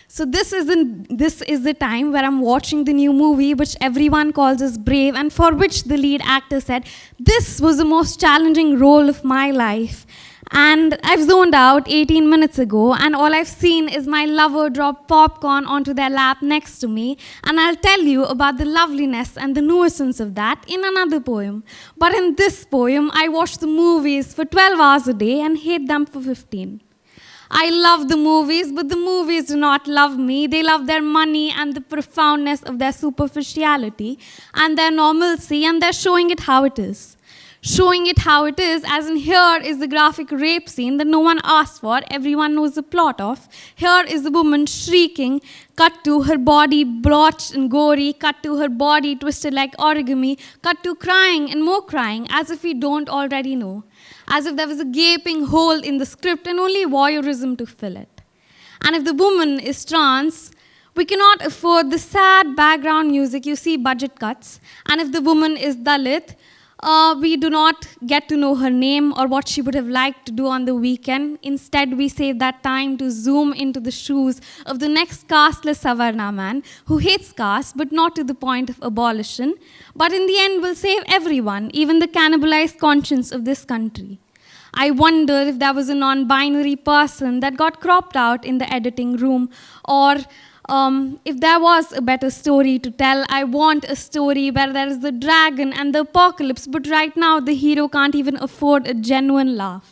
So this is the time where I'm watching the new movie, which everyone calls as Brave, and for which the lead actor said, "This was the most challenging role of my life." And I've zoned out 18 minutes ago, and all I've seen is my lover drop popcorn onto their lap next to me, and I'll tell you about the loveliness and the nuisance of that in another poem. But in this poem, I watch the movies for 12 hours a day and hate them for 15. I love the movies, but the movies do not love me. They love their money and the profoundness of their superficiality and their normalcy, and they're showing it how it is. Showing it how it is, as in here is the graphic rape scene that no one asked for, everyone knows the plot of. Here is the woman shrieking, cut to her body blotched and gory, cut to her body twisted like origami, cut to crying and more crying, as if we don't already know. As if there was a gaping hole in the script and only voyeurism to fill it. And if the woman is trans, we cannot afford the sad background music, you see budget cuts. And if the woman is Dalit, we do not get to know her name or what she would have liked to do on the weekend. Instead, we save that time to zoom into the shoes of the next casteless Savarna man who hates caste, but not to the point of abolition, but in the end will save everyone, even the cannibalized conscience of this country. I wonder if there was a non-binary person that got cropped out in the editing room, or if there was a better story to tell. I want a story where there is the dragon and the apocalypse, but right now the hero can't even afford a genuine laugh.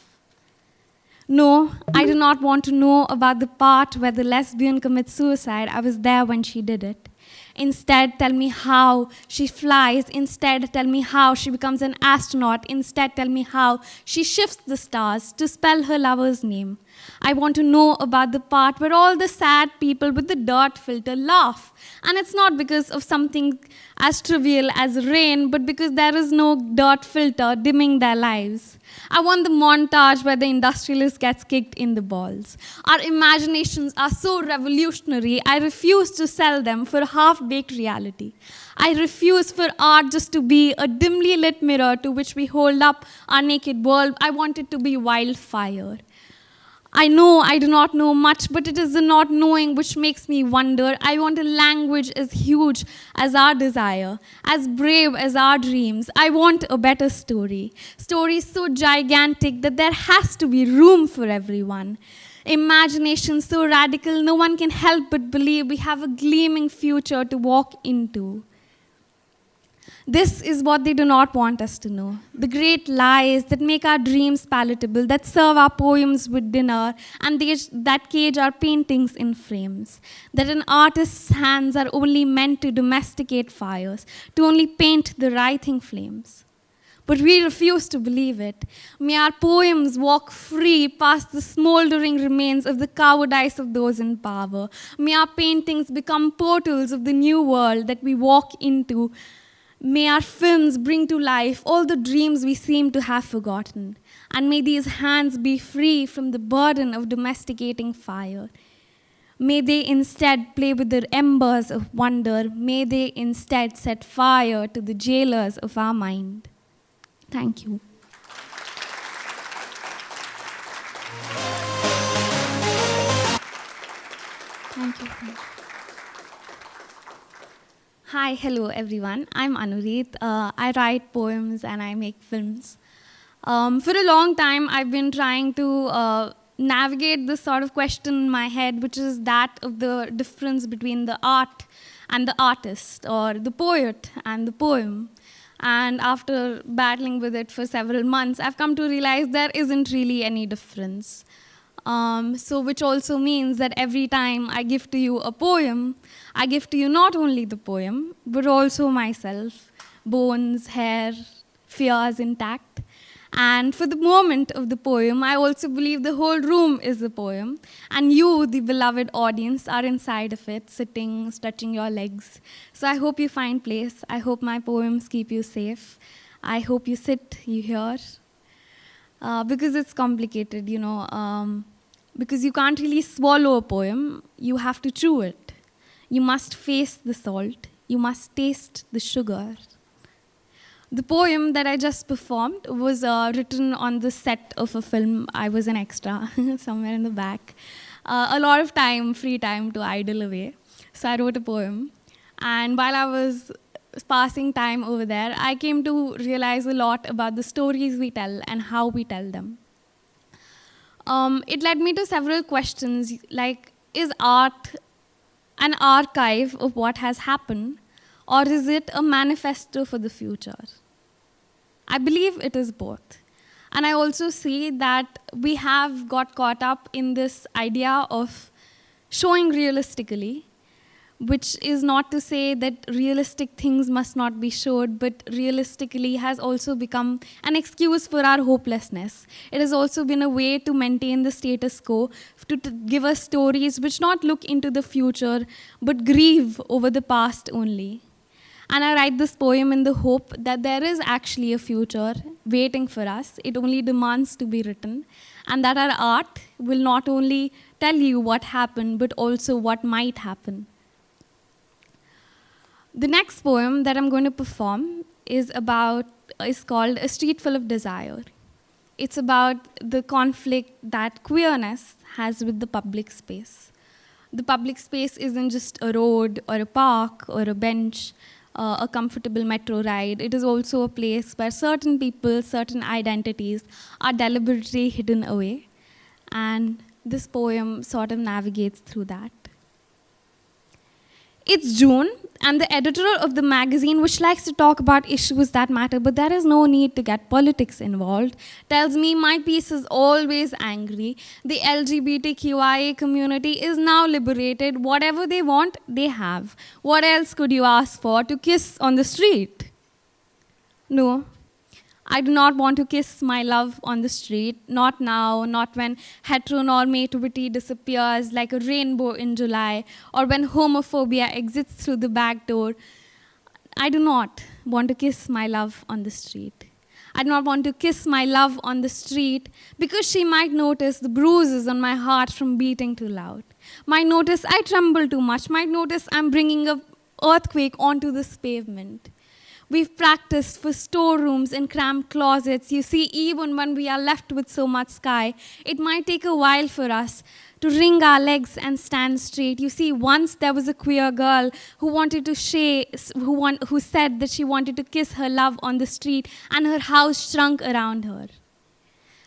No, I do not want to know about the part where the lesbian commits suicide. I was there when she did it. Instead, tell me how she flies. Instead, tell me how she becomes an astronaut. Instead, tell me how she shifts the stars to spell her lover's name. I want to know about the part where all the sad people with the dirt filter laugh. And it's not because of something as trivial as rain, but because there is no dirt filter dimming their lives. I want the montage where the industrialist gets kicked in the balls. Our imaginations are so revolutionary, I refuse to sell them for half-baked reality. I refuse for art just to be a dimly lit mirror to which we hold up our naked world. I want it to be wildfire. I know I do not know much, but it is the not knowing which makes me wonder. I want a language as huge as our desire, as brave as our dreams. I want a better story. Stories so gigantic that there has to be room for everyone. Imagination so radical, no one can help but believe we have a gleaming future to walk into. This is what they do not want us to know. The great lies that make our dreams palatable, that serve our poems with dinner, and that cage our paintings in frames. That an artist's hands are only meant to domesticate fires, to only paint the writhing flames. But we refuse to believe it. May our poems walk free past the smoldering remains of the cowardice of those in power. May our paintings become portals of the new world that we walk into. May our films bring to life all the dreams we seem to have forgotten. And may these hands be free from the burden of domesticating fire. May they instead play with the embers of wonder. May they instead set fire to the jailers of our mind. Thank you. Thank you. Hi, hello everyone. I'm Anureet. I write poems and I make films. For a long time, I've been trying to navigate this sort of question in my head, which is that of the difference between the art and the artist, or the poet and the poem. And after battling with it for several months, I've come to realize there isn't really any difference. Which also means that every time I give to you a poem, I give to you not only the poem, but also myself, bones, hair, fears intact. And for the moment of the poem, I also believe the whole room is a poem, and you, the beloved audience, are inside of it, sitting, stretching your legs. So I hope you find place. I hope my poems keep you safe. I hope you sit, you hear. Because it's complicated, because you can't really swallow a poem, you have to chew it. You must face the salt. You must taste the sugar. The poem that I just performed was written on the set of a film. I was an extra somewhere in the back. a lot of time, free time to idle away. So I wrote a poem. And while I was passing time over there, I came to realize a lot about the stories we tell and how we tell them. It led me to several questions like, is art an archive of what has happened, or is it a manifesto for the future? I believe it is both. And I also see that we have got caught up in this idea of showing realistically, which is not to say that realistic things must not be showed, but realistically has also become an excuse for our hopelessness. It has also been a way to maintain the status quo, to give us stories which not look into the future, but grieve over the past only. And I write this poem in the hope that there is actually a future waiting for us. It only demands to be written. And that our art will not only tell you what happened, but also what might happen. The next poem that I'm going to perform is called A Street Full of Desire. It's about the conflict that queerness has with the public space. The public space isn't just a road or a park or a bench, a comfortable metro ride. It is also a place where certain people, certain identities are deliberately hidden away. And this poem sort of navigates through that. It's June, and the editor of the magazine, which likes to talk about issues that matter, but there is no need to get politics involved, tells me my piece is always angry. The LGBTQIA community is now liberated. Whatever they want, they have. What else could you ask for? To kiss on the street? No. I do not want to kiss my love on the street, not now, not when heteronormativity disappears like a rainbow in July, or when homophobia exits through the back door. I do not want to kiss my love on the street. I do not want to kiss my love on the street because she might notice the bruises on my heart from beating too loud. Might notice I tremble too much, might notice I'm bringing an earthquake onto this pavement. We've practiced for storerooms and cramped closets. You see, even when we are left with so much sky, it might take a while for us to wring our legs and stand straight. You see, once there was a queer girl who said that she wanted to kiss her love on the street, and her house shrunk around her.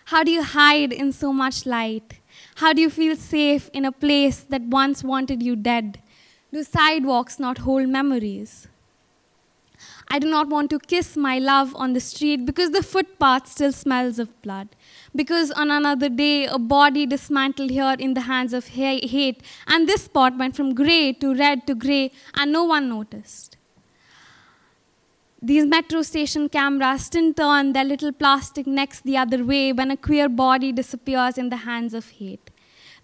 How do you hide in so much light? How do you feel safe in a place that once wanted you dead? Do sidewalks not hold memories? I do not want to kiss my love on the street because the footpath still smells of blood. Because on another day, a body dismantled here in the hands of hate, and this spot went from gray to red to gray, and no one noticed. These metro station cameras didn't turn their little plastic necks the other way when a queer body disappears in the hands of hate.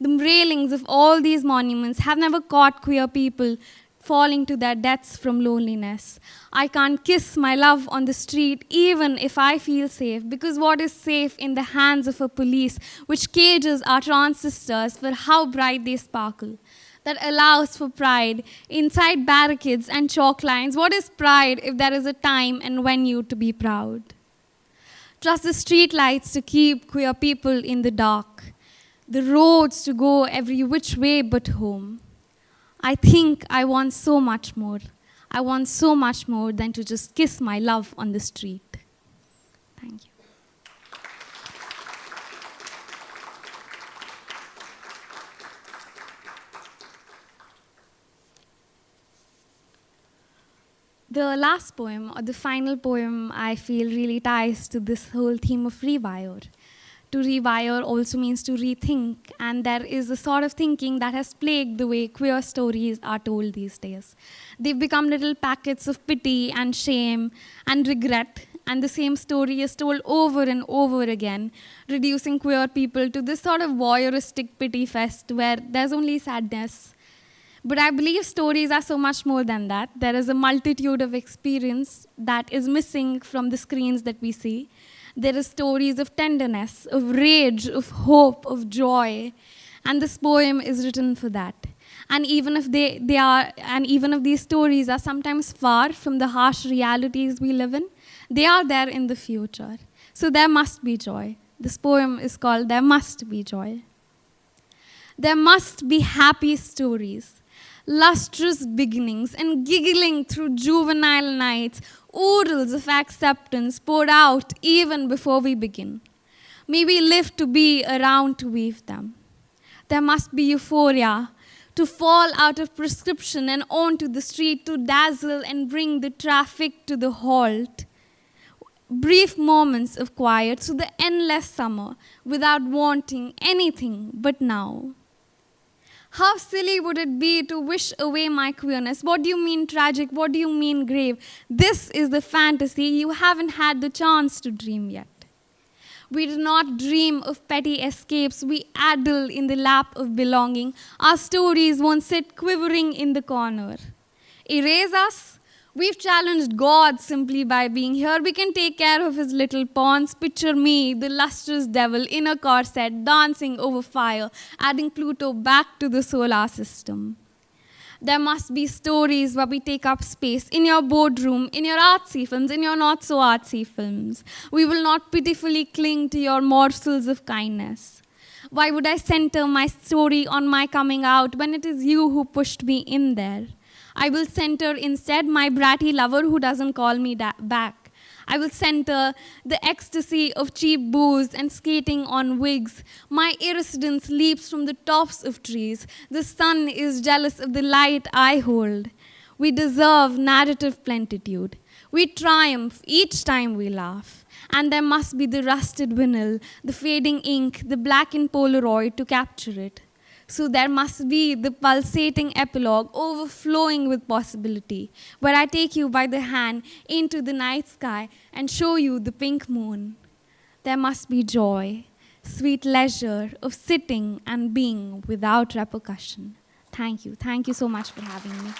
The railings of all these monuments have never caught queer people falling to their deaths from loneliness. I can't kiss my love on the street even if I feel safe, because what is safe in the hands of a police which cages our transistors for how bright they sparkle, that allows for pride inside barricades and chalk lines? What is pride if there is a time and venue to be proud? Trust the street lights to keep queer people in the dark, the roads to go every which way but home. I think I want so much more. I want so much more than to just kiss my love on the street. Thank you. The last poem, or the final poem, I feel really ties to this whole theme of rewire. To rewire also means to rethink, and there is a sort of thinking that has plagued the way queer stories are told these days. They've become little packets of pity and shame and regret, and the same story is told over and over again, reducing queer people to this sort of voyeuristic pity fest where there's only sadness. But I believe stories are so much more than that. There is a multitude of experience that is missing from the screens that we see. There are stories of tenderness, of rage, of hope, of joy, and this poem is written for that. And even if even if these stories are sometimes far from the harsh realities we live in, they are there in the future. So there must be joy. This poem is called There Must Be Joy. There must be happy stories, lustrous beginnings, and giggling through juvenile nights, oodles of acceptance poured out even before we begin. May we live to be around to weave them. There must be euphoria, to fall out of prescription and onto the street, to dazzle and bring the traffic to the halt. Brief moments of quiet through the endless summer without wanting anything but now. How silly would it be to wish away my queerness? What do you mean tragic? What do you mean grave? This is the fantasy you haven't had the chance to dream yet. We do not dream of petty escapes. We addle in the lap of belonging. Our stories won't sit quivering in the corner. Erase us? We've challenged God simply by being here. We can take care of his little pawns. Picture me, the lustrous devil in a corset, dancing over fire, adding Pluto back to the solar system. There must be stories where we take up space in your boardroom, in your artsy films, in your not-so-artsy films. We will not pitifully cling to your morsels of kindness. Why would I center my story on my coming out when it is you who pushed me in there? I will center instead my bratty lover who doesn't call me back. I will center the ecstasy of cheap booze and skating on wigs. My irresidence leaps from the tops of trees. The sun is jealous of the light I hold. We deserve narrative plenitude. We triumph each time we laugh. And there must be the rusted vinyl, the fading ink, the blackened Polaroid to capture it. So there must be the pulsating epilogue overflowing with possibility, where I take you by the hand into the night sky and show you the pink moon. There must be joy, sweet leisure of sitting and being without repercussion. Thank you. Thank you so much for having me.